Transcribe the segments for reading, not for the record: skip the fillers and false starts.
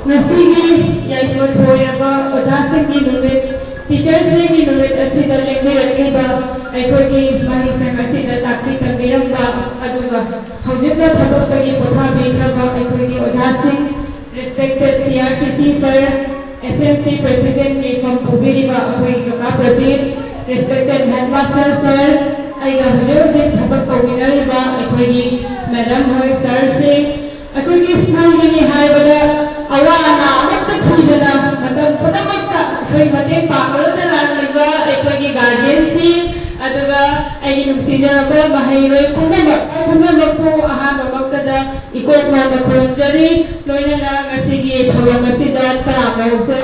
Nasigi yaifot hoiraba ojasinggi numit Teachers Day ni numit asida lengmirakiba aikogi mahisang asida takpi tambiramba aduga hojibna thabakpagi pothabikraba aikogi ojasing respected CRCC sir SMC President ni from Pubiriba akogi Kakapradeep respected Headmaster sir aiga hojik thabak pawinariba aikogi Madam Hoy sir sing akogi school ni haibada awalana amatta thibana matam punamakta akhoi mateng pakalana lagliba akhoi guardian si aduga ai nungsijaba mahairoi punamakku ahaba maktada ikot ma khonjari loinana ngasigi thawam asida tarama hose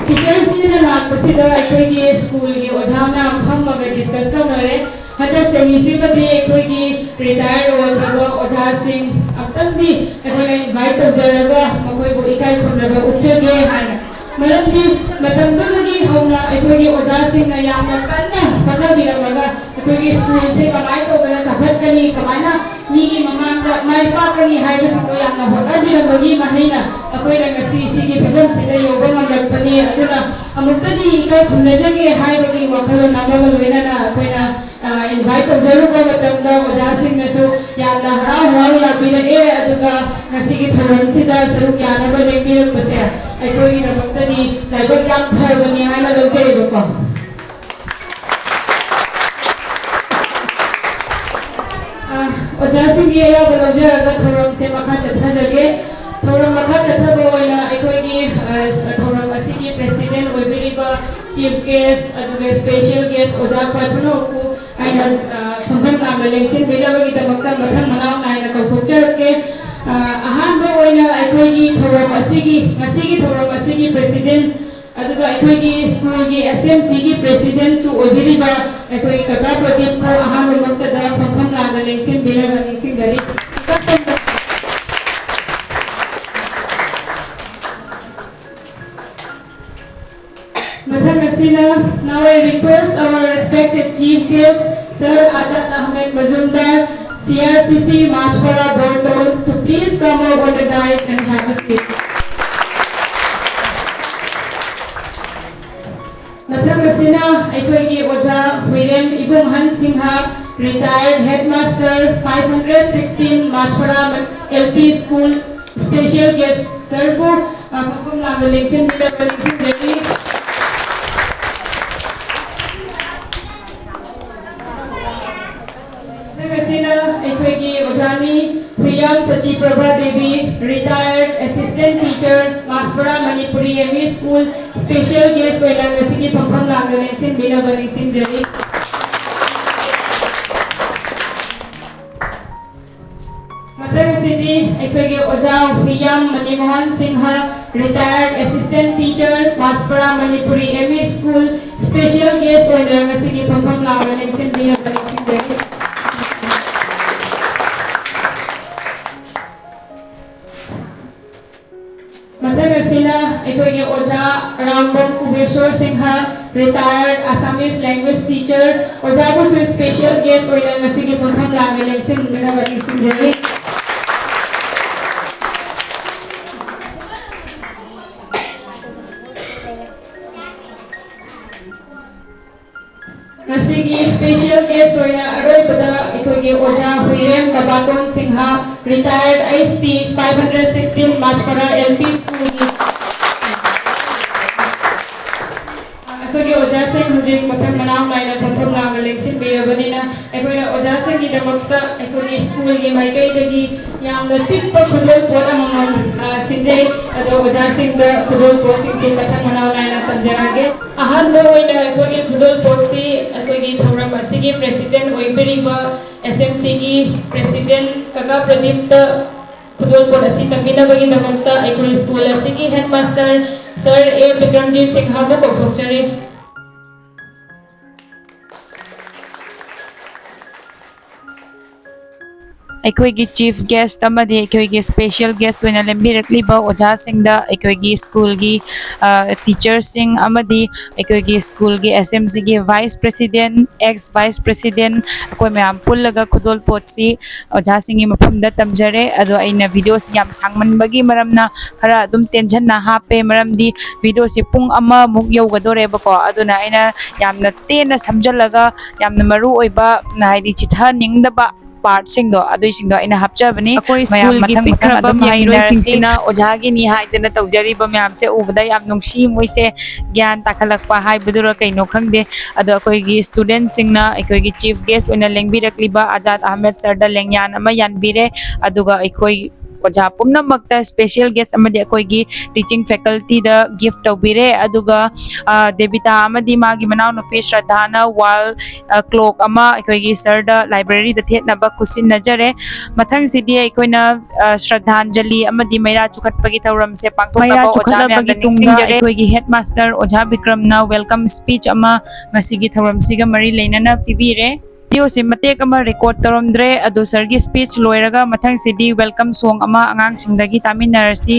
teachers dina lakpasida akhoi school gi ojana phammaga discuss kaunare hada chahi badi akhoi retire olaba oja sing aptandi akhoi invite tawjaraga makoi bu ikai khonraga uchage hana maramdi matamdagi hauna akhoi oja sing na yamna kanna panabiramaga akhoi school se kamai to bana chaphat kani kamaina migi mamanga mai pa kani haibu sindo yamna hoda diramagi mahaina akhoi na ngasi sigi phibam sida yoga mamlakpani aduna amuktadi ikai khunajage haibagi wakhalo namaga loinana akhoi na invite tawjaruba matamda oja sing nasu yamna harau labirane aduga ngasigi thoram sida saruk yanaba lengbirakpase akhoi na maktadi laibak yam thaibani haina lojaiba oja sing ye ya balojaraga thoram se makha chathajage thoram makha chathaba oina akhoi thoram asigi president oibiriba chief guest aduga special guest oja pathuno ku aina phangam lama lengsin bedabagi damakta mathang manau naina kauthokjarake ahanba oina akhoi thoram asigi ngasigi thoram asigi president aduga akhoi school gi SMC gi president su oibiriba akhoi Kakapradeep ko ahanba maktada phangam lama lengsin bedaga lengsin dari now I request our respected chief guest, Sir Ajat Ahmed Mazumdar, CRCC Majpara Board to please come over the dais and have a seat. Mathamasina, Aikogi Oja, William Ibumhan Singha, retired headmaster, 516 Majpara LP School, special guest, Sir Bu, Pakum Lamalingsin, Bidabalingsin, Devi. Ojani Priyam Sachiprabha Devi, retired assistant teacher, Maspara Manipuri ME School, special guest Ngasigi Pampam Langalingsin, Bidabalingsin Jali. Matangasidi, Ekwegi Oja Priyam Manimohan Singha, retired assistant teacher, Maspara Manipuri ME School, special guest Ngasigi Pampam Langalingsin, Bidabalingsin Jali. Mathamasina, Ekwegi Oja Rambam Kubeshwar Singha, retired Assamese language teacher, Oja Busu special guest Ngasigi Pampam Langalingsin, Bidabalingsin Jali. Ngasigi special guest Aroipada Ekwegi Oja Huirem Babaton Singha, retired IST 516 Majpara LP School. Ekwegi Oja Singh hujik mathang manau naina pampam langalingsin birabanina ekoi Oja Singh gi damakta ekoi school gi maikai dagi yamna tikpa khudol pora mamam sinjai ado Oja Singh da khudol po sinjai mathang manau naina tamjarage ahanba oina ekoi khudol posi ekoi thoram asigi president oibiriba SMC gi president Kakapradeep ta khudol po asi tambina bagi damakta ekoi school asigi headmaster Sir A Bikramjit Singh Habo ko phokchari ꯑꯩꯈꯣꯏꯒꯤ chief gas ꯑꯃꯗꯤ ꯑꯩꯈꯣꯏꯒꯤ special gas ꯑꯣꯏꯅ ꯂꯦꯝꯕꯤꯔꯛꯂꯤꯕ ꯑꯣꯖꯥꯁꯤꯡꯗ ꯑꯩꯈꯣꯏꯒꯤ ꯁ꯭ꯀꯨꯜꯒꯤ ꯇꯤꯆꯔꯁꯤꯡ ꯑꯃꯗꯤ ꯑꯩꯈꯣꯏꯒꯤ ꯁ꯭ꯀꯨꯜꯒꯤ SMCꯒꯤ vice president ex vice president ꯑꯩꯈꯣꯏ ꯃꯌꯥꯝ ꯄꯨꯜꯂꯒ ꯈꯨꯗꯣꯜꯄꯣꯠꯁꯤ ꯑꯣꯖꯥꯁꯤꯡꯒꯤ ꯃꯐꯝꯗ ꯇꯝꯖꯔꯦ ꯑꯗꯣ ꯑꯩꯅ ꯚꯤꯗꯤꯑꯣꯁꯤ ꯌꯥꯝ ꯁꯥꯡꯃꯟꯕꯒꯤ ꯃꯔꯝꯅ ꯈꯔ ꯑꯗꯨꯝ ꯇꯦꯟꯁꯟꯅ ꯍꯥꯞꯄꯦ ꯃꯔꯝꯗꯤ ꯚꯤꯗꯤꯑꯣꯁꯤ ꯄꯨꯡ ꯑꯃꯃꯨꯛ ꯌꯧꯒꯗꯣꯔꯦꯕꯀꯣ ꯑꯗꯨꯅ ꯑꯩꯅ ꯌꯥꯝꯅ ꯇꯦꯟꯅ ꯁꯝꯖꯜꯂꯒ ꯌꯥꯝꯅ ꯃꯔꯨ ꯑꯣꯏꯕ ꯍꯥꯏꯗꯤ ꯆꯤꯊꯍꯟꯅꯤꯡꯗꯕ ꯄꯥꯔꯠꯁꯤꯡꯗꯣ ꯑꯗꯨꯏꯁꯤꯡꯗꯣ ꯑꯩꯅ ꯍꯥꯞꯆꯕꯅꯤ ꯑꯩꯈꯣꯏ ꯁ꯭ꯀꯨꯜꯒꯤ ꯄꯤꯛꯈ꯭ꯔꯕ ꯃꯍꯩꯔꯣꯏꯁꯤꯡꯁꯤꯅ ꯑꯣꯖꯥꯒꯤꯅꯤ ꯍꯥꯏꯗꯅ ꯇꯧꯖꯔꯤꯕ ꯃꯌꯥꯝꯁꯦ ꯎꯕꯗ ꯌꯥꯝ ꯅꯨꯡꯁꯤ ꯃꯣꯏꯁꯦ ꯒ꯭ꯌꯥꯟ ꯇꯥꯈꯠꯂꯛꯄ ꯍꯥꯏꯕꯗꯨꯔ ꯀꯩꯅꯣ ꯈꯪꯗꯦ ꯑꯗꯣ ꯑꯩꯈꯣꯏꯒꯤ ꯁ꯭ꯇꯨꯗꯦꯟꯠꯁꯤꯡꯅ ꯑꯩꯈꯣꯏꯒꯤ ꯆꯤꯐ ꯒꯦꯁ ꯑꯣꯏꯅ ꯂꯦꯡꯕꯤꯔꯛꯂꯤꯕ ꯑꯖꯥꯗ ꯑꯍꯃꯦꯗ ꯁꯔꯗ ꯂꯦꯡꯌꯥꯟ ꯑꯃ ꯌꯥꯟꯕꯤꯔꯦ ꯑꯗꯨꯒ ꯑꯩꯈꯣꯏ ꯑꯣꯖꯥ ꯄꯨꯝꯅꯃꯛꯇ ꯁ꯭ꯄꯦꯁꯤꯌꯦꯜ ꯒꯦꯁ ꯑꯃꯗꯤ ꯑꯩꯈꯣꯏꯒꯤ ꯇꯤꯆꯤꯡ ꯐꯦꯀꯜꯇꯤꯗ ꯒꯤꯐꯠ ꯇꯧꯕꯤꯔꯦ ꯑꯗꯨꯒ ꯗꯦꯕꯤꯇꯥ ꯑꯃꯗꯤ ꯃꯥꯒꯤ ꯃꯅꯥꯎꯅꯨꯄꯤ ꯁ꯭ꯔꯙꯥꯅ ꯋꯥꯜ ꯀ꯭ꯂꯣꯛ ꯑꯃ ꯑꯩꯈꯣꯏꯒꯤ ꯁꯔꯗ ꯂꯥꯏꯕ꯭ꯔꯦꯔꯤꯗ ꯊꯦꯠꯅꯕ ꯈꯨꯠꯁꯤꯟꯅꯖꯔꯦ ꯃꯊꯪꯁꯤꯗꯤ ꯑꯩꯈꯣꯏꯅ ꯁ꯭ꯔꯗꯙꯥꯟꯖꯂꯤ ꯑꯃꯗꯤ ꯃꯩꯔꯥ ꯆꯨꯈꯠꯄꯒꯤ ꯊꯧꯔꯝꯁꯦ ꯄꯥꯡꯊꯣꯛꯅꯕ ꯑꯣꯖꯥ ꯃꯌꯥꯝꯗ ꯅꯤꯡꯁꯤꯡꯖꯔꯦ ꯑꯩꯈꯣꯏꯒꯤ ꯍꯦꯗ ꯃꯥꯁꯇꯔ ꯑꯣꯖꯥ ꯕꯤꯀ꯭ꯔꯝꯅ ꯋꯦꯜꯀꯝ ꯁ꯭ꯄꯤꯆ ꯑꯃ ꯉꯁꯤꯒꯤ ꯊꯧꯔꯝꯁꯤꯒ ꯃꯔꯤ ꯂꯩꯅꯅ ꯄꯤꯕꯤꯔꯦ ꯚꯤꯗꯤꯑꯣꯁꯤ ꯃꯇꯦꯛ ꯑꯃ ꯔꯦꯀꯣꯔꯗ ꯇꯧꯔꯝꯗ꯭ꯔꯦ ꯑꯗꯣ ꯁꯔꯒꯤ ꯁ꯭ꯄꯤꯆ ꯂꯣꯏꯔꯒ ꯃꯊꯪꯁꯤꯗꯤ ꯋꯦꯜꯀꯝ ꯁꯣꯡ ꯑꯃ ꯑꯉꯥꯡꯁꯤꯡꯗꯒꯤ ꯇꯥꯃꯤꯟꯅꯔꯁꯤ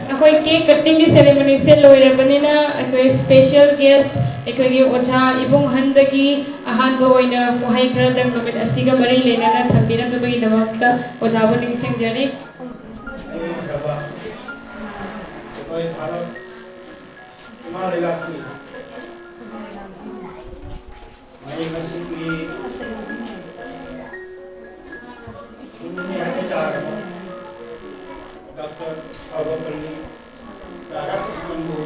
ꯑꯩꯈꯣꯏ ꯀꯦꯛ ꯀꯠꯇꯤꯡꯒꯤ ꯁꯦꯔꯦꯃꯣꯅꯤꯁꯦ ꯂꯣꯏꯔꯕꯅꯤꯅ ꯑꯩꯈꯣꯏ ꯁ꯭ꯄꯦꯁꯤꯌꯦꯜ ꯒꯦꯁ ꯑꯩꯈꯣꯏꯒꯤ ꯑꯣꯖꯥ ꯏꯕꯨꯡꯍꯟꯗꯒꯤ ꯑꯍꯥꯟꯕ ꯑꯣꯏꯅ ꯋꯥꯍꯩ ꯈꯔꯗꯪ ꯅꯨꯃꯤꯠ ꯑꯁꯤꯒ ꯃꯔꯤ ꯂꯩꯅꯅ ꯊꯝꯕꯤꯔꯝꯕꯒꯤꯗꯃꯛꯇ ꯑꯣꯖꯥꯕꯨ ꯅꯤꯡꯁꯤꯡꯖꯔꯤ ꯑꯩꯈꯣꯏ ꯚꯥꯔꯠ ꯏꯃꯥ ꯂꯩꯕꯥꯛꯀꯤ ꯃꯍꯩ ꯃꯁꯤꯡꯒꯤ ꯌꯨꯝꯅꯤ ꯍꯥꯏꯕ ꯇꯥꯔꯕ ꯗꯣꯛꯇꯔ ꯑꯕꯄꯜꯂꯤ ꯔꯥꯙꯥꯀ꯭ꯔꯤꯁꯅꯟꯕꯨ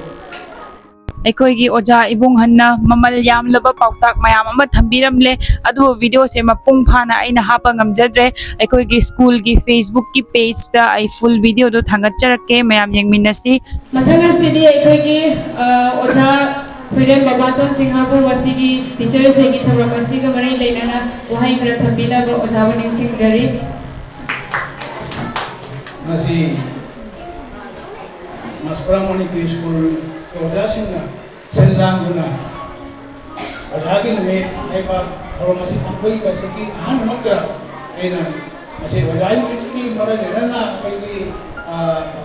ꯑꯩꯈꯣꯏꯒꯤ ꯑꯣꯖꯥ ꯏꯕꯨꯡꯍꯟꯅ ꯃꯃꯜ ꯌꯥꯝꯂꯕ ꯄꯥꯎꯇꯥꯛ ꯃꯌꯥꯝ ꯑꯃ ꯊꯝꯕꯤꯔꯝꯂꯦ ꯑꯗꯨꯕꯨ ꯚꯤꯗꯤꯑꯣꯁꯦ ꯃꯄꯨꯡ ꯐꯥꯅ ꯑꯩꯅ ꯍꯥꯞꯄ ꯉꯝꯖꯗ꯭ꯔꯦ ꯑꯩꯈꯣꯏꯒꯤ ꯁ꯭ꯀꯨꯜꯒꯤ ꯐꯦꯁꯕꯨꯛꯀꯤ ꯄꯦꯖꯇ ꯑꯩ ꯐꯨꯜ ꯚꯤꯗꯤꯑꯣꯗꯣ ꯊꯥꯡꯒꯠꯆꯔꯛꯀꯦ ꯃꯌꯥꯝ ꯌꯦꯡꯃꯤꯟꯅꯁꯤ ꯃꯊꯪ ꯑꯁꯤꯗꯤ ꯑꯩꯈꯣꯏꯒꯤ ꯑꯣꯖꯥ ꯍꯨꯏꯔꯦꯟ ꯕꯕꯥꯇꯣꯟ ꯁꯤꯡꯍꯕꯨ ꯉꯁꯤꯒꯤ ꯇꯤꯆꯔꯁ ꯗꯦꯒꯤ ꯊꯧꯔꯝ ꯑꯁꯤꯒ ꯃꯔꯤ ꯂꯩꯅꯅ ꯋꯥꯍꯩ ꯈꯔ ꯊꯝꯕꯤꯅꯕ ꯑꯣꯖꯥꯕꯨ ꯅꯤꯡꯁꯤꯡꯖꯔꯤ ꯉꯁꯤ ꯃꯁꯄꯨꯔꯥ ꯃꯅꯤꯄꯨꯔꯤ ꯁ꯭ꯀꯨꯜ ꯑꯣꯖꯥꯁꯤꯡꯅ ꯁꯤꯜ ꯂꯥꯡꯗꯨꯅ ꯑꯣꯖꯥꯒꯤ ꯅꯨꯃꯤꯠ ꯍꯥꯏꯕ ꯊꯧꯔꯝ ꯑꯁꯤ ꯄꯥꯡꯊꯣꯛꯏꯕꯁꯤꯒꯤ ꯑꯍꯥꯟꯕꯃꯛꯇ ꯑꯩꯅ ꯉꯁꯤ ꯑꯣꯖꯥꯒꯤ ꯅꯨꯃꯤꯠꯀꯤ ꯃꯔꯤ ꯂꯩꯅꯅ ꯑꯩꯈꯣꯏꯒꯤ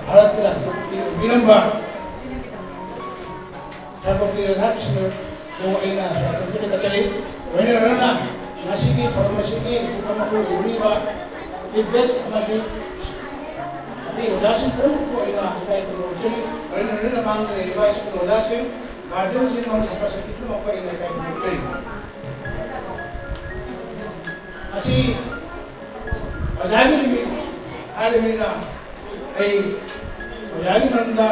ꯚꯥꯔꯠꯀꯤ ꯔꯥꯁꯇ꯭ꯔꯄꯇꯤ ꯑꯣꯏꯕꯤꯔꯝꯕ ꯁꯔꯕꯄꯇꯤ ꯔꯥꯙꯥꯀ꯭ꯔꯤꯁꯅꯟꯕꯨ ꯑꯩꯅ ꯁ꯭ꯋꯥꯒꯇ ꯀꯠꯆꯔꯤ ꯂꯣꯏꯅꯅ ꯉꯁꯤꯒꯤ ꯊꯧꯔꯝ ꯑꯁꯤꯒꯤ ꯄꯨꯡ ꯃꯈꯣꯏ ꯑꯣꯏꯔꯤꯕ ꯆꯤꯐ ꯒꯦꯁ ꯑꯃꯗꯤ ꯑꯇꯩ ꯑꯣꯖꯥꯁꯤꯡ ꯄꯨꯝꯅꯃꯛꯄꯨ ꯑꯩꯅ ꯏꯀꯥꯏ ꯈꯨꯝꯅꯖꯔꯤ ꯂꯣꯏꯅꯅ ꯃꯥꯡꯗ ꯂꯩꯔꯤꯕ ꯁ꯭ꯀꯨꯜ ꯑꯣꯖꯥꯁꯤꯡ गार्जियनसिंह और छात्र छात्री पुनमक्कु अꯩꯅ ꯏꯀꯥꯏ ꯈꯨꯝꯅꯖꯔꯤ ꯑꯁꯤ ꯑꯣꯖꯥꯒꯤ ꯅꯨꯃꯤꯠ ꯍꯥꯏꯔꯤꯕꯅꯤꯅ ꯑꯩ ꯑꯣꯖꯥꯒꯤ ꯃꯔꯝꯗ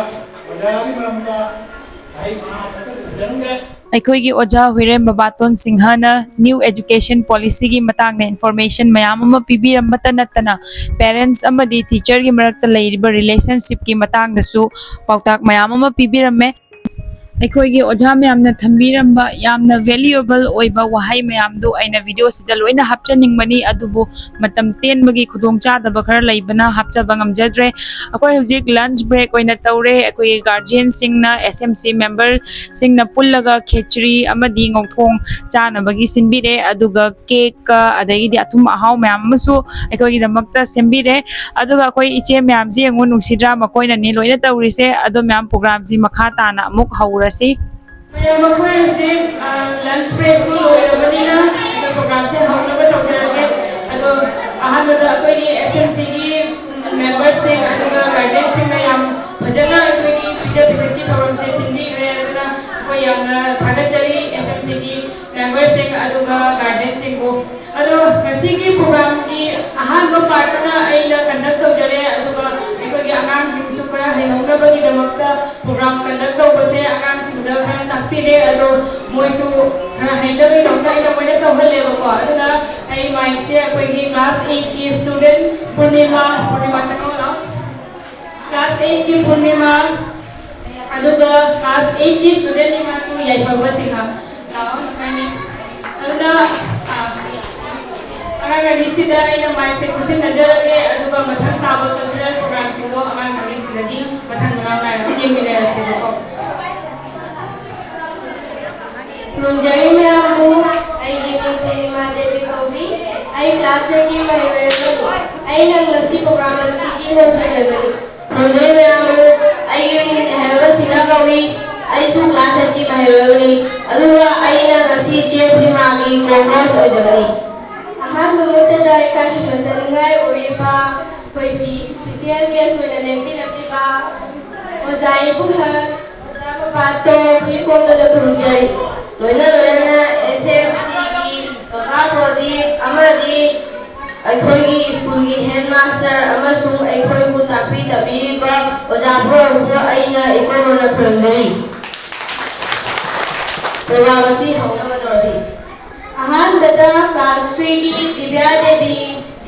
ꯑꯩ ꯊꯝꯖꯔꯝꯒꯦ ꯑꯩꯈꯣꯏꯒꯤ ꯑꯣꯖꯥ ꯍꯨꯏꯔꯦꯟ ꯕꯕꯥꯇꯣꯟ ꯁꯤꯡꯍꯅ ꯅ꯭ꯌꯨ ꯑꯦꯖꯨꯀꯦꯁꯟ ꯄꯣꯂꯤꯁꯤꯒꯤ ꯃꯇꯥꯡꯗ ꯏꯟꯐꯣꯔꯃꯦꯁꯟ ꯃꯌꯥꯝ ꯑꯃ ꯄꯤꯕꯤꯔꯝꯕꯇ ꯅꯠꯇꯅ ꯄꯦꯔꯦꯟꯠꯁ ꯑꯃꯗꯤ ꯇꯤꯆꯔꯒꯤ ꯃꯔꯛꯇ ꯂꯩꯔꯤꯕ ꯔꯤꯂꯦꯁꯟꯁꯤꯞꯀꯤ ꯃꯇꯥꯡꯗꯁꯨ ꯄꯥꯎꯇꯥꯛ ꯃꯌꯥꯝ ꯑꯃ ꯄꯤꯕꯤꯔꯝꯃꯦ ꯑꯩꯈꯣꯏꯒꯤ ꯑꯣꯖꯥ ꯃꯌꯥꯝꯅ ꯊꯝꯕꯤꯔꯝꯕ ꯌꯥꯝꯅ ꯚꯦꯂꯨꯑꯦꯕꯜ ꯑꯣꯏꯕ ꯋꯥꯍꯩ ꯃꯌꯥꯝꯗꯨ ꯑꯩꯅ ꯚꯤꯗꯤꯑꯣꯁꯤꯗ ꯂꯣꯏꯅ ꯍꯥꯞꯆꯅꯤꯡꯕꯅꯤ ꯑꯗꯨꯕꯨ ꯃꯇꯝ ꯇꯦꯟꯕꯒꯤ ꯈꯨꯗꯣꯡꯆꯥꯗꯕ ꯈꯔ ꯂꯩꯕꯅ ꯍꯥꯞꯆꯕ ꯉꯝꯖꯗ꯭ꯔꯦ ꯑꯩꯈꯣꯏ ꯍꯧꯖꯤꯛ ꯂꯟꯆ ꯕ꯭ꯔꯦꯛ ꯑꯣꯏꯅ ꯇꯧꯔꯦ ꯑꯩꯈꯣꯏꯒꯤ ꯒꯥꯔꯖꯤꯌꯟꯁꯤꯡꯅ SMC ꯃꯦꯝꯕꯔꯁꯤꯡꯅ ꯄꯨꯜꯂꯒ ꯈꯦꯆ꯭ꯔꯤ ꯑꯃꯗꯤ ꯉꯧꯊꯣꯡ ꯆꯥꯅꯕꯒꯤ ꯁꯤꯟꯕꯤꯔꯦ ꯑꯗꯨꯒ ꯀꯦꯛꯀ ꯑꯗꯒꯤꯗꯤ ꯑꯊꯨꯝ ꯑꯍꯥꯎ ꯃꯌꯥꯝ ꯑꯃꯁꯨ ꯑꯩꯈꯣꯏꯒꯤꯗꯃꯛꯇ ꯁꯦꯝꯕꯤꯔꯦ ꯑꯗꯨꯒ ꯑꯩꯈꯣꯏ ꯏꯆꯦ ꯃꯌꯥꯝꯁꯤ ꯌꯦꯡꯉꯨ ꯅꯨꯡꯁꯤꯗ꯭ꯔꯥ ꯃꯈꯣꯏꯅꯅꯤ ꯂꯣꯏꯅ ꯇꯧꯔꯤꯁꯦ ꯑꯗꯣ ꯃꯌꯥꯝ ꯄ꯭ꯔꯣꯒ꯭ꯔꯥꯝꯁꯤ ꯃꯈꯥ ꯇꯥꯅ ꯑꯃꯨꯛ ꯍꯧꯔꯁꯤ ꯃꯌꯥꯝ ꯑꯩꯈꯣꯏ ꯍꯧꯖꯤꯛ ꯂꯟꯆ ꯕ꯭ꯔꯦꯛꯁꯨ ꯂꯣꯏꯔꯕꯅꯤꯅ ꯄ꯭ꯔꯣꯒ꯭ꯔꯥꯝꯁꯦ ꯍꯧꯅꯕ ꯇꯧꯖꯔꯒꯦ ꯑꯗꯣ ꯑꯍꯥꯟꯕꯗ ꯑꯩꯈꯣꯏꯒꯤ SMCꯒꯤ ꯃꯦꯝꯕꯔꯁꯤꯡ ꯑꯗꯨꯒ ꯒꯥꯔꯖꯤꯌꯟꯁꯤꯡꯅ ꯌꯥꯝ ꯐꯖꯅ ꯑꯩꯈꯣꯏꯒꯤ ꯄꯤꯖ ꯄꯤꯊꯛꯀꯤ ꯊꯧꯔꯝꯁꯦ ꯁꯤꯟꯕꯤꯈ꯭ꯔꯦ ꯑꯗꯨꯅ ꯑꯩꯈꯣꯏ यामना थागतचरी एसएमसी की मेंबरसिंग अदुगा गार्जियनसिंग को अदो ngasi program की अहानबा पार्टना आइना कंडक्ट तौजरे अदुगा अखोगी आगामसिंग सु खरा हैहौनबगी दमक्ता प्रोग्राम कंडक्ट तौबसे आगामसिंग दा खरा ताकपिरे अदो मोइसु खरा हैदबे दौना आइना मोइना तौहलेबको अदुना आई माइक से अखोगी क्लास 8 की स्टूडेंट पूर्णिमा चंगोला क्लास 8 की पूर्णिमा अदुगा क्लास 8 की स्टूडेंट नि मासु याइफाबा सिंहा लाओ माने अदुना अगर रिसीदा आइना माइक से कुछ नजर के अदुगा मथन ताबो कल्चरल प्रोग्राम सिंगो अगर रिसीदादी मथन बनावना येमिनेर सिंगो मुंजई में आपको आई गेमिंग पूर्णिमा देवी कवि आई क्लास की महिला आई नंगसी प्रोग्राम की होसा जगनी मुंजई में आपको आई गेमिंग हैवा सिंगा कवि आई सु क्लास की महिला अदुगा आई नंगसी चे पूर्णिमा की कोर्स हो जगनी अहान मोटे जाए का हिमचंगाई ओरिबा कोई भी स्पेशल गेस्ट होने लेंबी लपीबा और जाए बुढ़ा जाको बात तो कोई कौन तो मुंजई लोइना लोइना एसएमसी की कका प्रदीप अमदी अखोगी स्कूल की हेडमास्टर अमसुंग अखोई को तापी तबीबा ओजापुर हुआ आइना इकोनोना खुलंगरी प्रोग्राम असी हौना मदरसी अहान ददा क्लास 3 की दिव्या देवी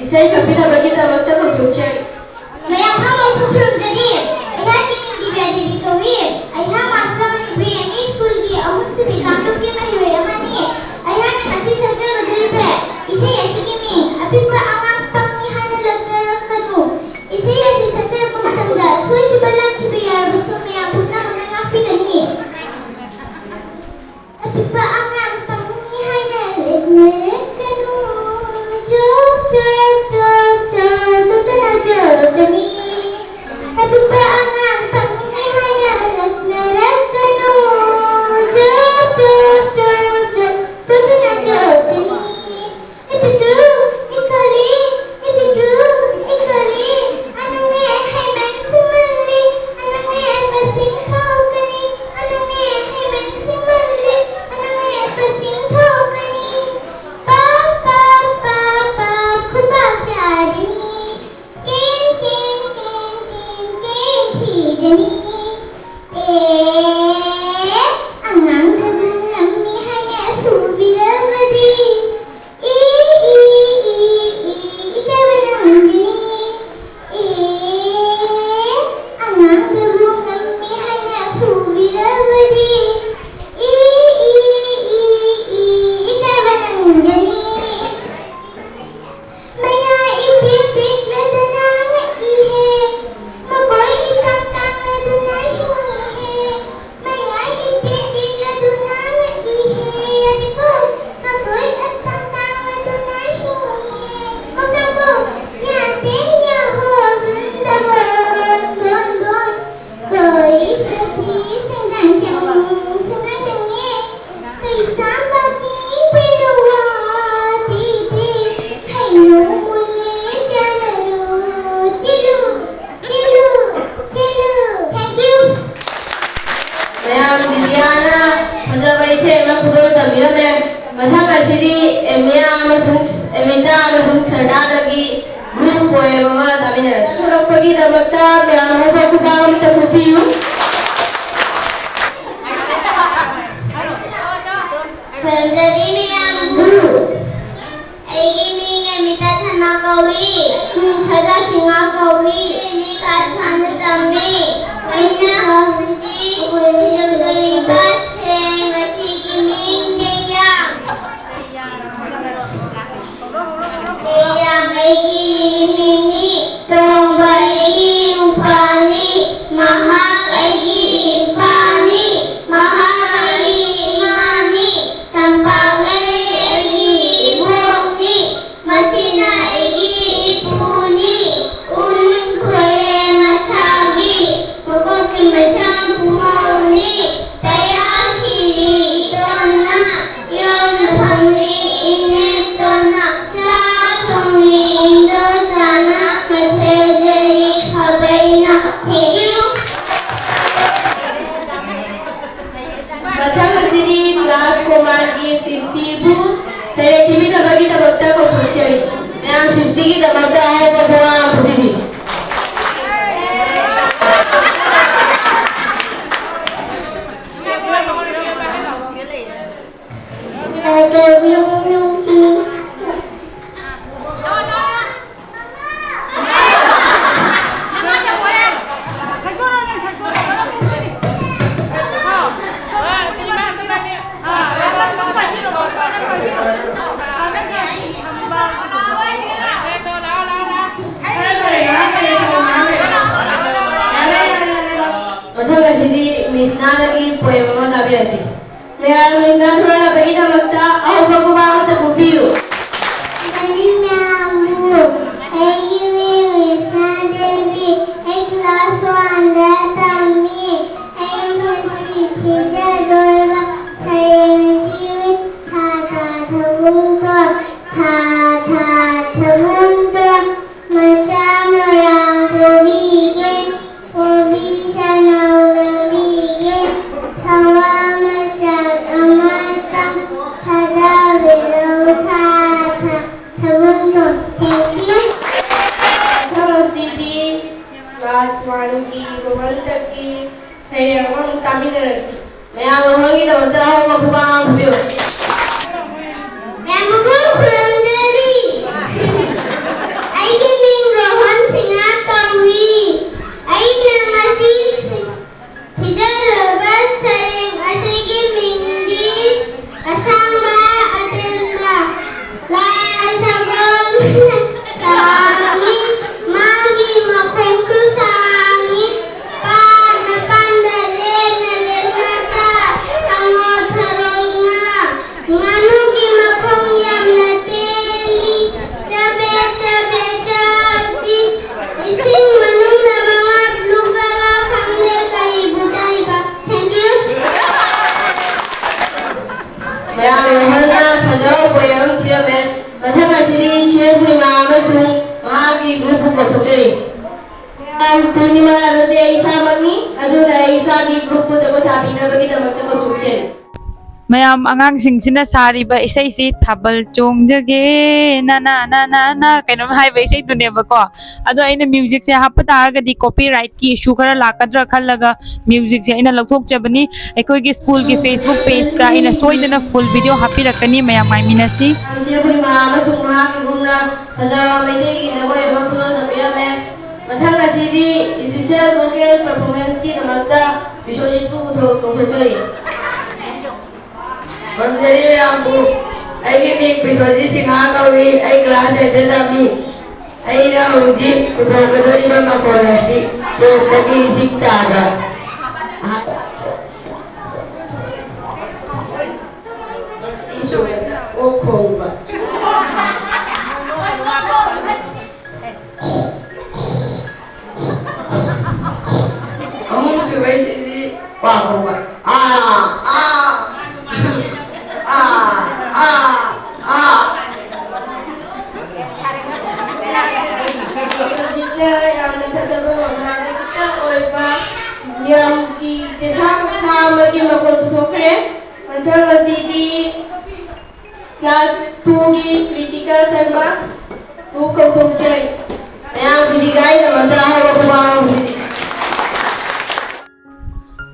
इसे सपिता बगी तवक्त को जोचे मैं अपना लोग खुलंगरी यह की दिव्या देवी कवि अयहा मात्रा में प्रेमी स्कूल की अमुक से बिकामलों के महिला यमानी अयहा ने नसी सच्चा बदल पे इसे ऐसे की में अभी पर आगाम पंक्ति हाने लगने रखनु इसे ऐसे सच्चा पंक्तंदा सोच बला की बियार बसों में अपना हमने काफी कनी अभी पर आगाम पंक्ति हाने लगने रखनु चुप चुप चुप चुप चुप चुप चुप चुप अभी पर आगाम पंक्ति हाने लगने रखनु चुप चुप चुप चुप चुप चुप चुप Ipitru, ikali, anangnya hai bang simali, anangnya pasing thau kani, anangnya hai bang simali, anangnya pasing thau kani, pa khutba jani, ken thi jani, angang dabung amni hai na subiramadi. Mahal सिस्टीबु selective दबगी दबक्ता को पूछे ma'am sixty की दबक्ता है बबुआ फुटिसी miss नादगी poem अमा ताबिरसी ma'am miss नाथुरा बगी दबक्ता अहो बकुबा तबुबियो क्लास 1 की गोवन तक की सही रंगों तामिल रसी मैं आप लोगों की दबक्ता हो बबुआ फुटियो मैं बबुआ खुरंजरी आई के मिंग रोहन सिंह कवी आई नमसी हिजर बस सरेंग असरी के मिंगी असंबा अतेंगा ला असगम तामी मांगी मखोंसु सामी पान पंदले नलेनाचा अंगोथरोंगा nganu ki mapong yam na teli chabe chabe chati ising manung na mga lugar khamle kari buchari ba thank you मैं आप लोगों का सजाओ पोएम थिरा में मधुर सिरी चेपुरी मामसु वहाँ की ग्रुप को चोचरी पूर्णिमा रसे ऐसा मनी अधूरा ऐसा की ग्रुप को जब साबी न बगी दबक्ता को पूछे mayam angang singsina sari ba isai si thabal chongjage na na na na na kaino hai ba isai dune ba ko ado aina music se hapata ga di copyright ki issue khara lakadra khallaga music se aina lokthok chabani ekoi gi school gi facebook page ka aina soidana full video happy rakani mayam mai minasi चेपुरी मामसु वहाँ की घूमना हजारों मेटे की जगह बबुआ नबीरा में मधुर सिरी special vocal performance की दबक्ता विश्वजीत को चोचरी मंजरी में हमको आई के मिंग विश्वजीत सिंह कवी आई क्लास 8 तमी आई ना उजी उधर कदोरी में मकोरसी तो कभी सीखता है इशो ओ खोगा हम सुबह से वाह खोगा yang di desa sama di makol putokre antara masidi kelas 2 की कृतिका शर्मा वो कौतुक चई मैं आप की गाय दबक्ता हो बबुआ फुटिसी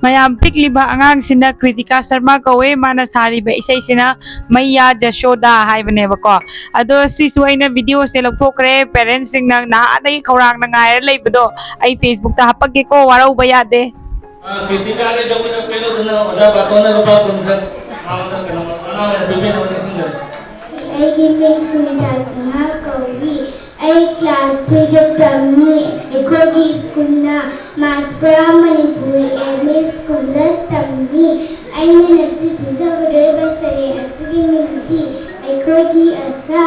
mayam pikliba angang sina kritika sharma kawe mana sari ba isai sina maiya jashoda haibane ba ko ado si suaina video se lokthokre parents sing nang na adai khorang na ngai leibdo ai facebook ta hapage ko warau ba yade kritika le jab na pelo dana oda batona lo ba kunkan amana kana ana dume na singa आई के Ming Sunita Singh कवी आई class 3 तमी एकोगी school ना मासपुरा Manipur MA school तमी आई ने नसी जगरे बसरे असगी मिंगी एकोगी असा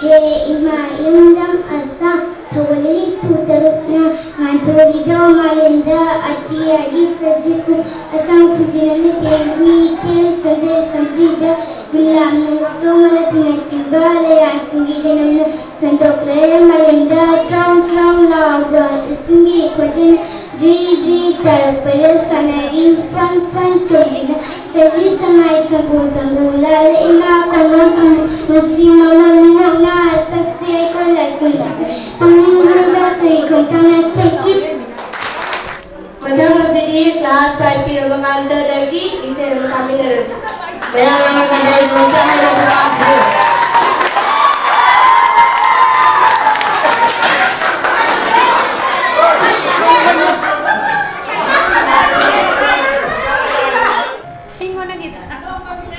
हे इमा यंदम असा थोली तुतरुना माथोरी दो मालिंदा अतियागी सजिकु असंग फुजिनले तेवी तेल सजे समझीदा बिलाम सोमरत्न चिबाले यासिंगी नमन संतोक्रे मालिंदा ट्रॉम ट्रॉम लावा सिंगी क्वजन जी जी तरपर सनरी फन फन चोलिना सजी समाय संगो संगो लाल इमा ꯃꯉꯥꯟꯗꯒꯤ ꯏꯁꯩ ꯑꯃ ꯇꯥꯃꯤꯟꯅꯔꯁꯤ ꯃꯌꯥꯝꯅ ꯀꯗꯥꯏꯗ ꯍꯥꯏꯔꯕ꯭ꯔꯥ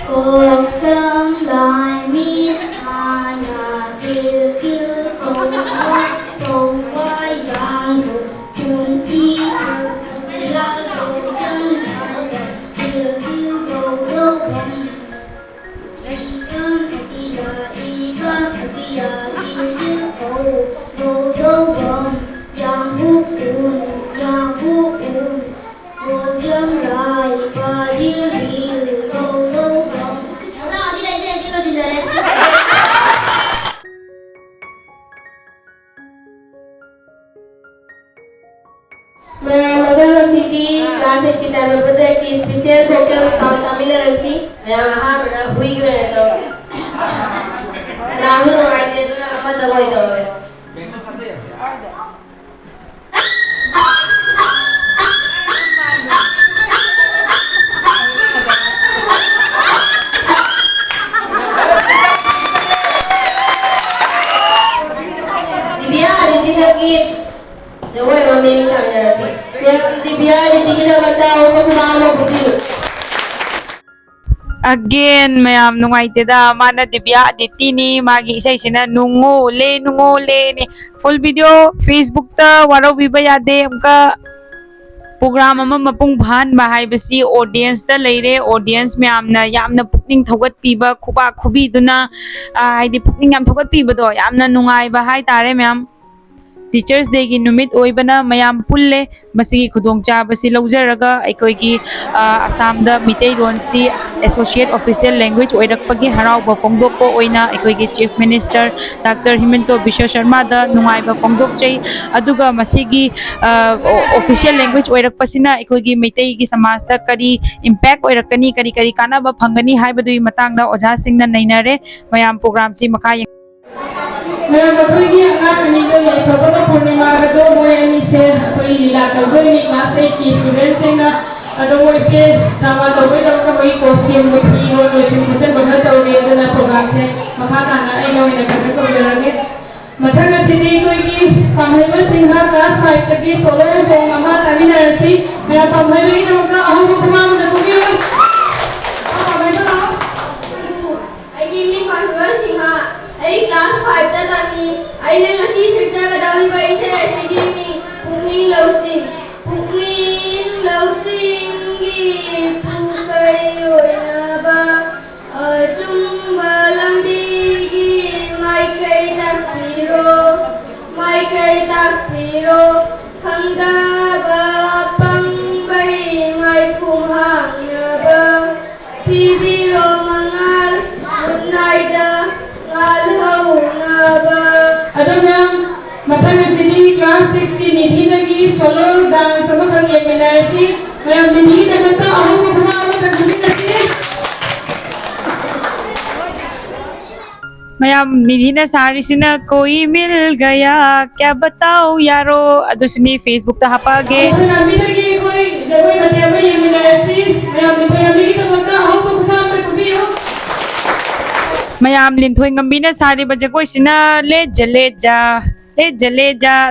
Cuộc sống loài mít hoa nhà chiều chiều cùng với vàng cùng chi là cùng chân chiều chiều cầu đâu y cơn chiều chiều cầu cầu đâu vòng giang vũ cuồn cô chấm lại và chiều chiều cầu đâu vòng nào đi đây chơi chơi đi đây Madam City class 8 की चार बजे की special vocal sound तामिनरसी ꯃꯌꯥꯝ ꯑꯍꯥꯟꯕꯗ ꯍꯨꯏꯒꯤ ꯑꯣꯏꯅ ꯇꯧꯔꯒꯦ ꯀꯅꯥꯁꯨ ꯅꯨꯡꯉꯥꯏꯇꯦ ꯑꯗꯨꯅ ꯑꯃꯗ ꯑꯣꯏꯅ ꯇꯧꯔꯒꯦ दिव्या आदित्यकी जवळ मम्मी कामण्यारसी दिव्या दिदीला बताओ को खुदालो बुद्धि again mayam nungaiteda mana Divya Aditi ni magi isay sina nungo le ni full video Facebook ta waro biba yade umka program ama mapung bhan bahai basi audience ta leire audience yamna pukning thogat piba khuba khubi duna haidi pukning yam thogat piba do yamna nungai bahai tare ma'am Teachers Day gi numit oibana mayam pulle masigi khudong cha basi laujaraga aikoigi Assam da Mitei Ron si Associate Official Language oirakpagi harau ba phongdok ko oina aikoigi Chief Minister Dr. Himento Biswa Sharma da nungai ba phongdok chai aduga masigi official language oirakpasina aikoigi Mitei gi samaj da kari impact oirakani kari kana ba phangani haibadui matang da oja sing na nainare mayam program si makha Meron ako'y anak nito yung ikaw Purnima ko mo yan sir ako'y nilatag ko ni class 8 students na ano mo sir tama daw ko daw ka may costume mo hero mo sir kung saan daw nito na program sir makakana ay nawin nagkakaw jarangit matanga sini ko pamhayma singha class 5 tagi solo song ama tani na si may pamhayma ito magka ako mo kumama na kumiyo I knee conference Sinha I class 5 ता तामी आई ने ngasi sekta kadawi ba ise sigi mi pungning lausing gi pukai oina ba chung balamdi gi mai kai tak piro khangda ba pang bai mai khum hang na ba pibiro mangal naida ngal hau na ba Adam yang matanga sini class 16 ini lagi solo dance sama kang yeminarsi mayam dini dapat ta ako ko kumama tagumi kasi mayam nidhina sari sina koi mil gaya kya batao yaro adusuni Facebook ta hapage ako nami lagi koy jagoy matiyama yeminarsi mayam dini kami kita magta ako ko kumama tagumi mayam linthoi ngambina sari bajagoi sina le jale ja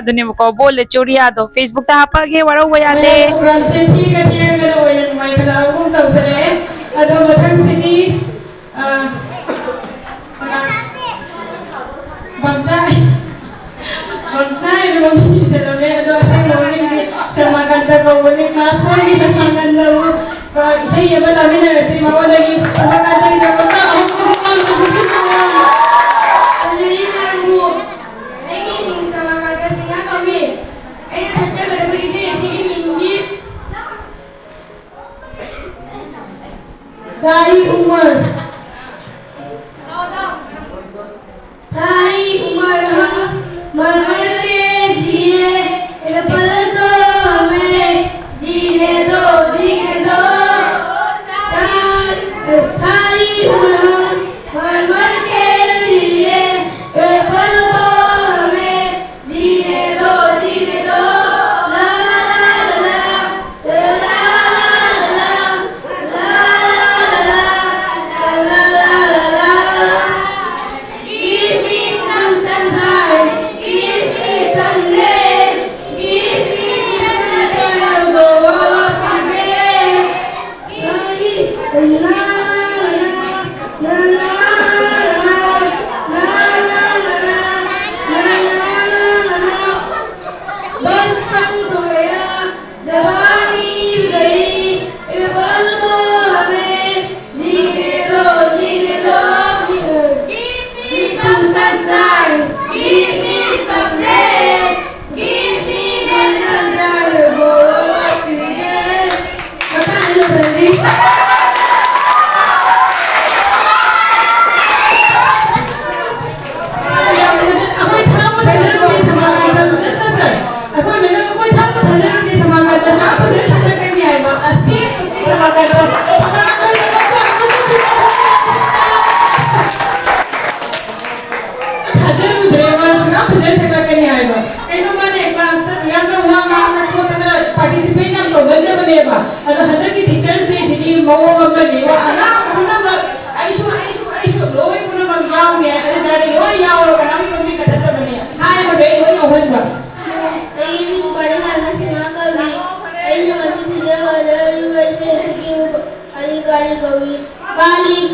adune ko bol choria do Facebook ta hapage waro wayade Francis ki katiya ngalo wayan may kalaw kung tawsare ado matang sini Bonsai naman sa labi ado atang lawin siya maganda ko wali class 1 isa maganda mo isa iya ba namin na kasi mawala yung maganda yung nakota ako kumang Anjali namu ai ni sama marga singa kami ai na chacha kada bagi ise sigi mingi Dari umar Tari umar hum मरमर के जिए इस पल तो हमें जीने दो सारी उम्र मरमर के जिए इस पल तो हमें जीने दो ला ला ला ला ला ला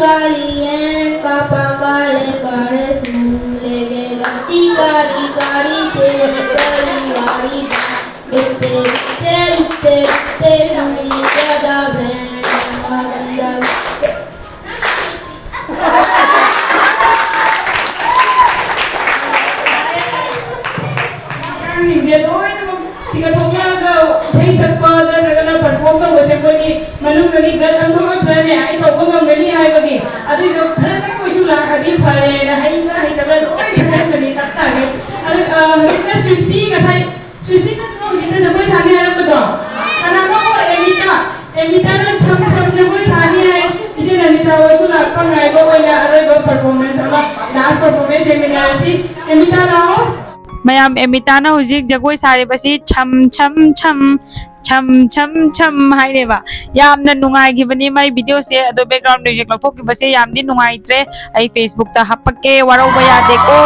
काली एन कापा काले काले सूले गे गाटी कारी कारी तेरी करी वारी बिते बिते बिते बिते पूरी ज्यादा ब्रांड बंदा Ninja loy na siga thongya ka sei sakpa da na perform ka bose ko ni manung ni gal ang thong ka ne ai to ko ngam ni hai ba ni adu jo khala ta ko su la adi phale na hai ba hai ta ba loy sa ka ni tak ta ni adu hita srishti ka sai srishti ka no hita da ko sani ha ko to kana ko emita na cham cham ne ko sani hai ije na ni ta wo su la pa ngai ko na aroi go performance ama dance performance seminar si emita lao mayam emitana huzik jagoi sare basi cham cham cham cham cham cham haireba yamna nungai gibani mai video se ado background music lathok ki base yam din nungai tre ai Facebook ta hapakke warau ba yade ko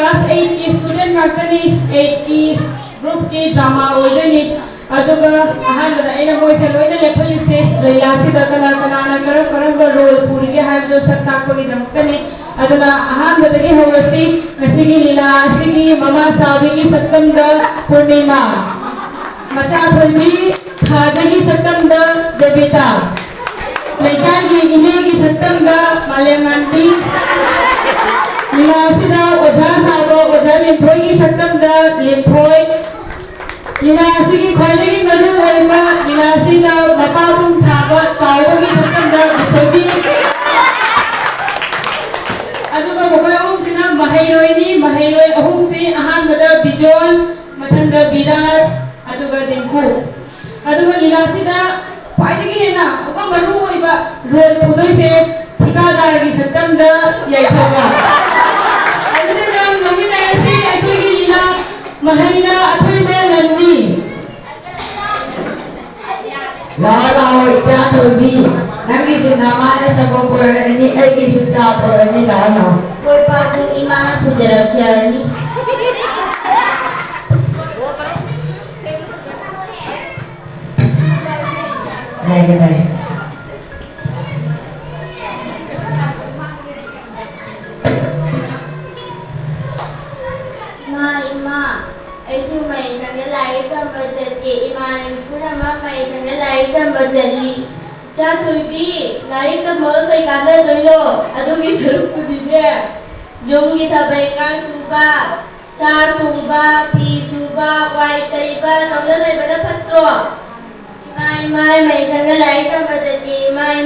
class 8 की student ngakani 8 की group की drama oidani aduga ahanbada aina moise loina level stage leilasi da kana kana karam role puri ge habdo sakta ko gi damtani aduna ahanbada ge hawasi ngasigi lila asigi mama sabi gi saktam da purnima macha tholbi khaja gi saktam da debita leikai gi ine gi saktam da malyanganti lila asida oja sabo oja limphoi gi saktam da limphoi lila asigi khoile gi maru hoiba lila asida mapabung saba chawa gi saktam da bisoji aduga bokai om sina mahairoi ahum si ahan bada bijon mathanda biraj aduga dinku aduga lila asida paidigi hena oka maru hoiba role pudoi se thikadar gi saktam da yaithoga Mahina Atulbe Nandi Lala Icha Tulbi Nangi Sunama Sabopur Ani Egi Susapur Ani Lala Koi Padu Imana Pujarab Jarani Naik Chatubi, lain na mga kay kada doyo, adong isarap ko din eh. Yung itabay kang suba, chatungba, pisuba, waitayba, namlalay ba na patro? May isang nalait ang batati, may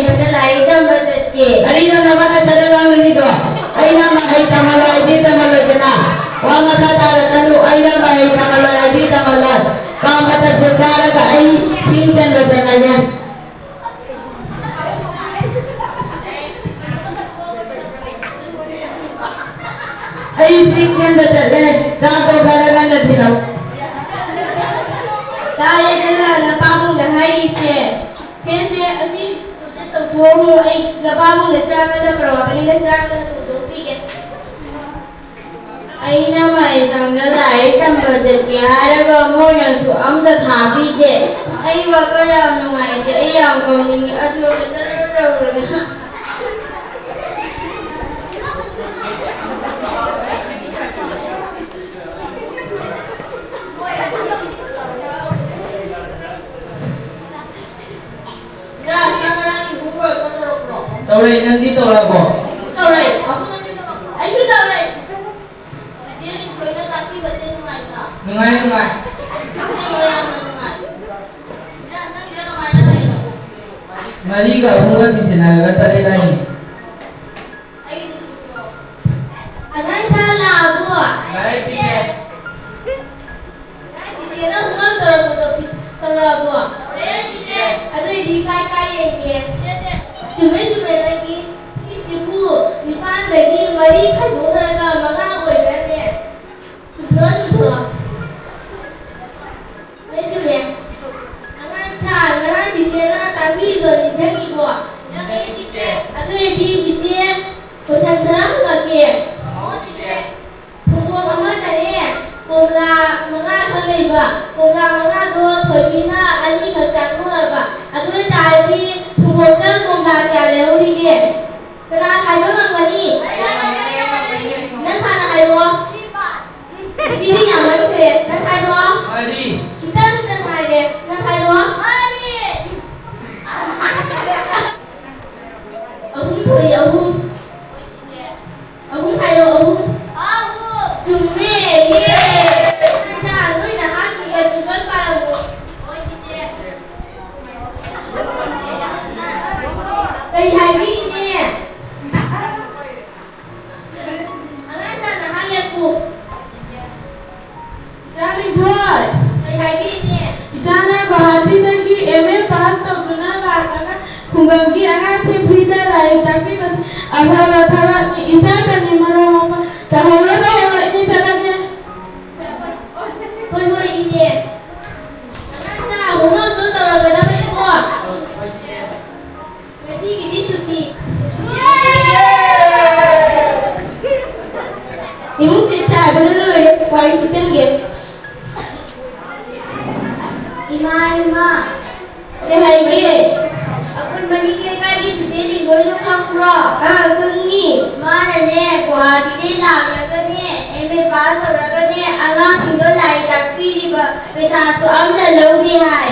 isang nalait ang batati. Kanina naman at talagang nito. Ay naman ay tamalay, di tamalay ka na. Huwag matatalatalo, ay naman ay tamalay, di tamalay. Kamatat sa tsara ka ay sinsan ka sa kanya. Ay sinsan ka sa kanya. Saan ko kalaran na sila? Dahil na napamong lahay siya. Siya, asi, ito po ay napamong na tsaka na pero kanina tsaka na tututigit. Ay naman isang lalay ang batati, haraga mo yung suam sa tabi de. Ay wag ka lang naman, ay ang kong ninyo asuro na Tauray, nandito ako. Tauray, ako nandito ako. Ay siya tauray. Jerry, koy na tapi kasi nungay ka. Nungay. Kasi wala na nungay. Nandito nungay na tayo. Mali ka, umulat din sinagatalay lahi. Ay, dito. Anay sa labo ah. Baray, sige. Ay, sige na hungan tarabo ah. Ay, sige. Ato, hindi kaya hindi. Jume lagi isibu nipan lagi mari khaduraga maga oirane subro ai jume angan sa ngara jijena tabi do ni jangi bo jangi jije atu di jije kosantra lagi oh jije thubo mama tare komla maga khalaiba komla maga do thoibina ani ka changura ba atu tari thuboka komla kya le hori ge kana khaiba mangani nan khana khaibo siri yaman kre nan khaibo Mali. kita nan khaide nan khaibo mali ahum thoi ahum khaibo ahum jume ye sa noi na ha chugal paramu oi tije kay habi ni angan sa na haleku Jani boy, kay habi ni jana bahati lagi MA pass to guna baga khungam ki ana se frida lai tapi bas abha thara ijata ni maro ma tahawla da ini jalanya hoi hoi ni angan sa hono to tawagala pe ko ngasi gidi suti imu cica bener le wai sichen ge ima cehai ge upon money के का ये तुझे भी बोलो खंगरो कंगी मार ने गुवाहाटी दे लागने MA पास हो रखने अगा सुनो लाई तक पीली पैसा सो हम द लोगी हाय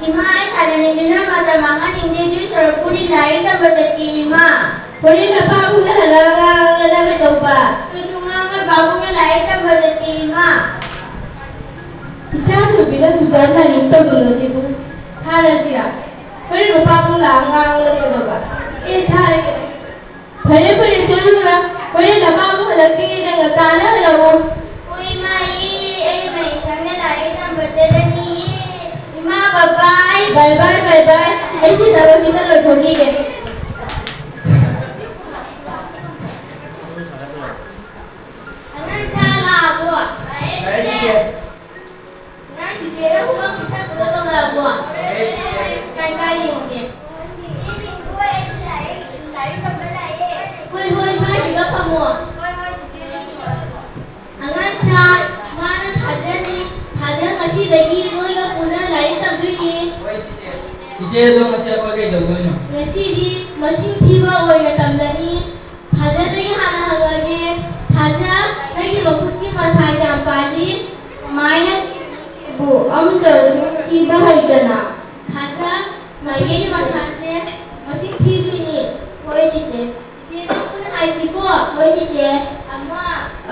इमा सारे ने ना माता मांगा निंदे जो सरपुरी लाई तक बतती इमा पुरी ना बाबू ना लगा में तो बा कुसुंगा में बाबू ना लाई तक बतती इमा Icha tu bila sujata ni to bilo sibu थारे सिरा परे रूपा पुला अंगांग लगे दोगा ये थारे के phare phare chalura pare lababu halaki ni na tana halawo ओई माई ए माई संगे लाड़ी तम बचदनी इमा बाबाई bye bye ऐसी दरो चिता लो ठोकी के अनन साला बुआ Baray, sige. ना जिजेरा हुआ किथा कुदा तो ला बुआ काय काय योगे होय होय साई सिगा फमो अनन सा माना थाजन असी लगी नोइगा पुना लाई तबुनी Sige, ito masya pa kayo doon. ngasi masing thiba oiga tamlani थाजा दगी हाना हगगे थाजा दगी मफुत की मसाई जांपाली माइनस bu am da ki bahai kana थाजा ꯃꯥꯏꯀꯩꯒꯤ ꯃꯁꯥꯁꯦ ꯃꯁꯤꯡ ꯊꯤꯗꯣꯏꯅꯤ ꯍꯣꯏ ꯆꯤꯆꯦ ꯏꯆꯦꯗ ꯄꯨꯟꯅ ꯍꯥꯏꯁꯤꯀꯣ ꯍꯣꯏ ꯆꯤꯆꯦ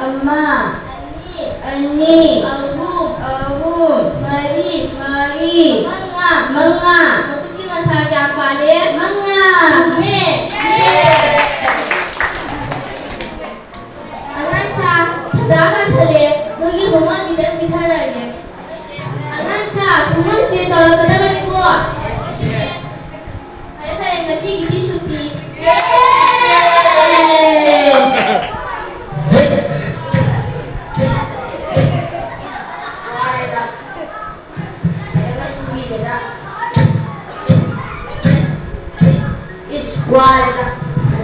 ꯑꯃ ꯑꯅꯤ ꯑꯍꯨꯝ ꯃꯔꯤ ꯃꯉꯥ ꯃꯈꯨꯠꯀꯤ ꯃꯁꯥ ꯀꯌꯥ ꯄꯥꯜꯂꯦ ꯃꯉꯥ ꯑꯉꯥꯡꯁꯥ ꯁꯗꯥ ꯀꯥꯁꯜꯂꯦ ꯅꯣꯏꯒꯤ ꯈꯨꯃꯟ ꯈꯤꯇꯪ ꯄꯤꯊꯔꯛꯑꯒꯦ ꯑꯉꯥꯡꯁꯥ ꯈꯨꯃꯟꯁꯦ ꯇꯧꯔꯛꯀꯗꯕꯅꯤꯀꯣ ꯐꯔꯦ ꯉꯁꯤꯒꯤꯗꯤ ꯁꯨꯇꯤ वारेगा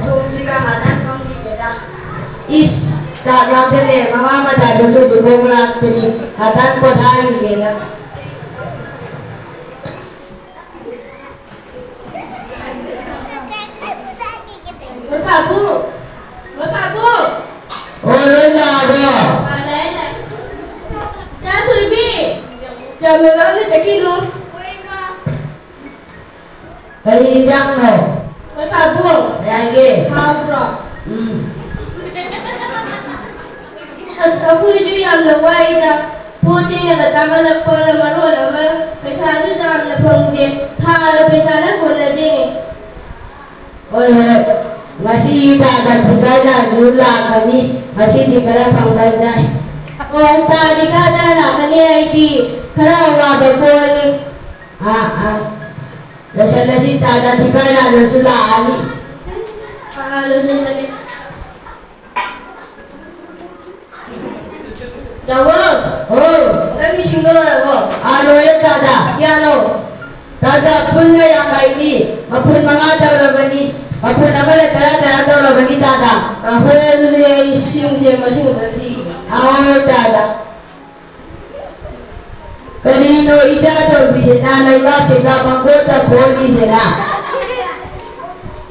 होमसिगा हादान कंगी बेटा इस चाकला चले मामा मजा दसो दुबोगला तेरी हादान को धारी लेना बाबू ओ लोला गो चा तुलबी जमेला ने चकीनो करी जांग नो बाबू यागे हाँ ब्रो अखोइजु यामना वाइदा पोचिंगदा तांगलक्पना मरोना पैसाजु जामना फंगदे थारा पैसाना कोनदेने ओए होए ngasi ta thikai la ju la khani ngasi di kara phangdai dai और तारिका दाना कने आईडी खरा हुआ बकोनी Lasi ta da thikai la rusula ali लो से लगे jawo oh लगी सिंगल रहो alo ya tada यानो tada punna ya kai ni mapun manga tawlabani mapun amala tara tawlabani tada होए तुझे सिंग से मसिंग थी aw tada Kanino ija to bisena lai ba sega mangota kholi sena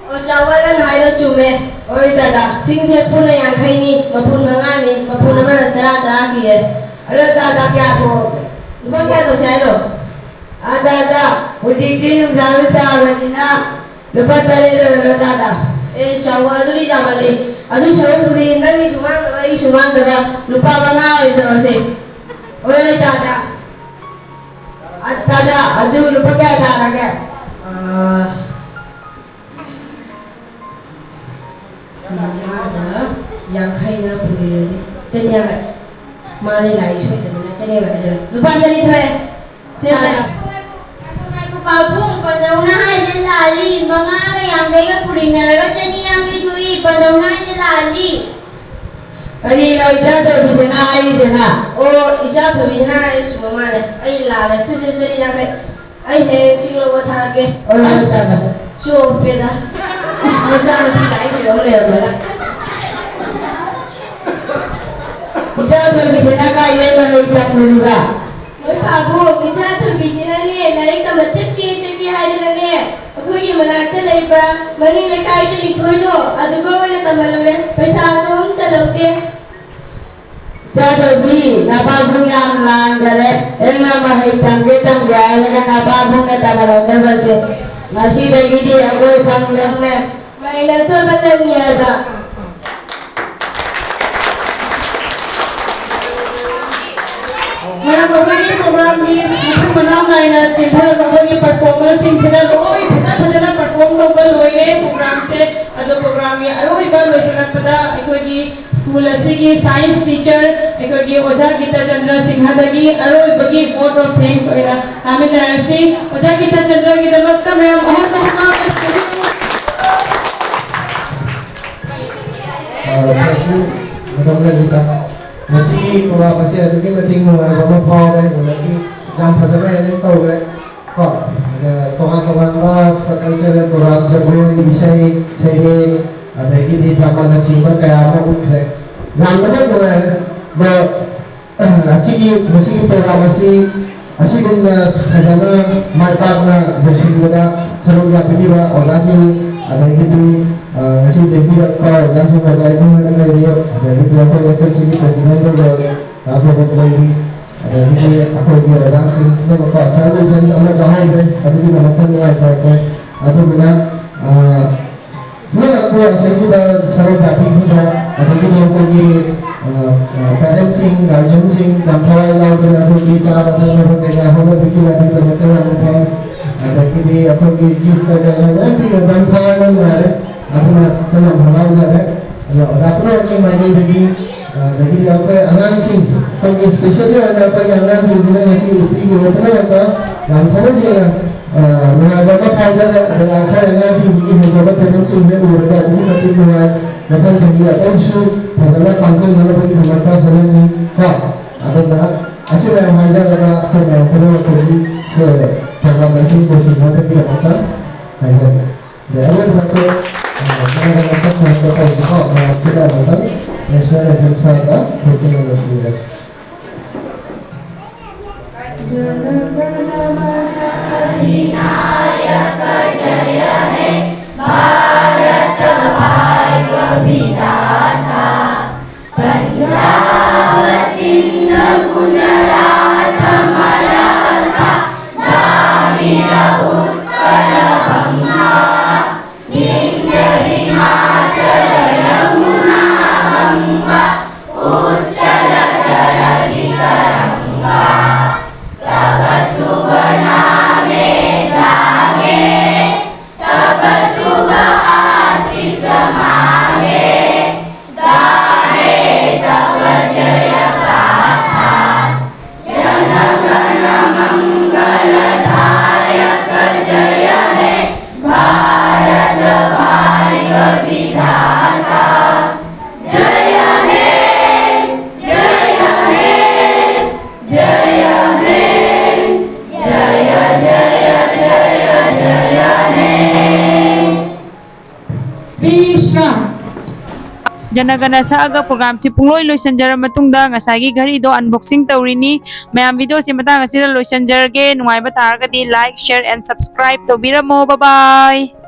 और चावल high-low चुमे oi tada सिंग से पुन yang khai ni mapun manga ni mapun amala tara की है alo tada kya tho वो क्या तो चाहे ada ada uditi nu jawi jawani na lupa tare lo tada ए चावल अदुरी जामले अदु शरो पुरी नंगी सुमान दबा ई सुमान दबा लुपा बना इधर से oi tada tada adu lupa kya tada kya yang khai na Puri रे चलिया माने लाई सोई दबना चलिया इधर लुपा चली थे चला बाबू पदौना है लाली ममा का यांगे का पुड़ी नरगा चनी यांगे जुई पदौना है लाली Kanino ija to bisena ai bisena ओ इजा भबी ना ए सुमा ने ए लाले से सरी जा के ए हे सिंगलो वो थारा के oi tada जो पेदा इस मजा में भी लाई के ले रे ija to bisena ka ye mai ta nuga Oi babu इजा तो बिजिना ने लारी का चक्की हाइदे ने अखोई मनाते लेबा मनी ले काई के लिखोइनो अदुगो ने तमलवे पैसा सोम तलौते Jatuh bi nababung yang langgare enna mahai tangge tangge ayana nababung na tamarone base nasi lagi di aku tangge minor तो बदल नहीं आता Mana pagani program ni mungkin menang na ina cinta pagani performance sing cina loi bisa na perform to bal loi ne program se ado program ni loi bal loi sana pada ekoi school asigi science teacher ekoi Oja Gita Chandra Singha dagi loi bagi vote of thanks oina kami na si Oja Gita Chandra kita waktu मैं बहुत Masih kalau masih ada kita tinggal sama Paul deh, lagi yang pasal ini tahu deh, kok kawan-kawan lah perkara program sebelum isai saya ada ini zaman cipa kayak apa pun deh. Yang mana masih program masih pun khazana martabak na bersih juga seru ya begini orang sih ada ini masih dekat kau langsung ada itu ada dia ada itu apa yang sih presiden tu apa lagi ꯑꯗꯒꯤꯗꯤ ꯑꯩꯈꯣꯏꯒꯤ ꯑꯣꯖꯥꯁꯤꯡ ꯄꯨꯝꯅꯃꯛꯀꯣ ꯁꯔꯚꯤꯁꯟ ꯑꯃ ꯆꯥꯎꯍꯟꯈ꯭ꯔꯦ ꯑꯗꯨꯒꯤꯗꯃꯛꯇ ꯅꯨꯡꯉꯥꯏꯖꯔꯛꯀꯦ ꯑꯗꯨꯗꯨꯅ ꯄꯨꯝꯅꯃꯛꯄꯨ ꯉꯁꯥꯏꯁꯤꯗ ꯁꯔꯨꯛ ꯌꯥꯕꯤꯈꯤꯕ ꯑꯗꯒꯤꯗꯤ ꯑꯩꯈꯣꯏꯒꯤ ꯄꯦꯔꯦꯟꯁꯁꯤꯡ ꯒꯥꯔꯖꯤꯌꯟꯁꯤꯡ ꯌꯥꯝ ꯊꯋꯥꯏ ꯌꯥꯎꯗꯅ ꯑꯩꯈꯣꯏꯒꯤ ꯆꯥꯕ ꯊꯛꯅꯕ ꯀꯩꯀꯥ ꯍꯣꯠꯅꯕꯤꯈꯤꯕ ꯑꯗꯨꯒꯤꯗꯃꯛꯇ ꯌꯥꯝꯅ ꯊꯦꯡꯛꯁ ꯑꯗꯒꯤꯗꯤ ꯑꯩꯈꯣꯏꯒꯤ ꯒꯤꯐꯠ ꯀꯩꯀꯥ ꯃꯌꯥꯝ ꯄꯤꯕ ꯌꯥꯝ ꯊꯋꯥꯏ ꯅꯨꯡꯉꯥꯏꯔꯦ ꯑꯗꯨꯅ ꯑꯩꯈꯣꯏꯅ ꯍꯔꯥꯎꯖꯔꯦ ꯑꯗꯣ ꯑꯣꯖꯥ ꯄꯨꯝꯅꯃꯛꯀꯤ ꯃꯥꯏꯀꯩꯗꯒꯤ ꯑꯗꯒꯤꯗꯤ ꯑꯩꯈꯣꯏ ꯑꯉꯥꯡꯁꯤꯡ ꯑꯩꯈꯣꯏꯒꯤ ꯁ꯭ꯄꯦꯁꯦꯜꯂꯤ ꯑꯣꯏꯅ ꯑꯩꯈꯣꯏꯒꯤ ꯑꯉꯥꯡꯁꯤꯡꯁꯤꯅ ꯉꯁꯤ ꯄꯤꯈꯤꯕ ꯄꯨꯝꯅꯃꯛꯇ ꯌꯥꯝ ꯊꯃꯣꯏ ꯁꯦꯡꯅ ꯅꯨꯡꯉꯥꯏꯕ ꯑꯃ ꯐꯥꯎꯖꯔꯦ ꯑꯗꯨꯒ ꯑꯩꯈꯣꯏ ꯑꯉꯥꯡꯁꯤꯡꯁꯤꯒꯤ ꯐꯖꯕ ꯊꯕꯛꯁꯤꯡꯁꯦ ꯎꯔꯒ ꯑꯗꯨꯛꯀꯤ ꯃꯇꯤꯛ ꯅꯨꯡꯉꯥꯏ ꯃꯊꯪ ꯆꯍꯤ ꯑꯇꯩꯁꯨ ꯐꯖꯅ ꯄꯥꯡꯊꯣꯛꯅꯕꯒꯤꯗꯃꯛꯇ ꯍꯣꯠꯅꯅꯤ ꯀꯣ ꯑꯗꯨꯅ ꯑꯁꯤꯅ ꯍꯥꯏꯖꯔꯒ ꯑꯩꯈꯣꯏꯅ ꯄꯨꯝꯅꯃꯛꯄꯨꯒꯤ ꯊꯧꯔꯝ ꯑꯁꯤ ꯂꯣꯏꯁꯤꯟꯅꯕꯒꯤꯗꯃꯛꯇ ꯍꯥꯏꯖꯔꯤ ꯑꯔꯣꯏꯕꯗ ꯃꯌꯥꯝꯅ ꯁꯛꯈꯪꯕ ꯇꯧꯁꯤꯀꯣ ꯃꯌꯥꯝ ꯄꯨꯟꯅ National Anthem Sangha, Hotel and Los Janagana saaga program si pungloi loisanjara matungda ngasagi gari do unboxing tawrini mayam video si matang asida loisanjarge nungai ba taragadi like share and subscribe to biramo. Bye bye.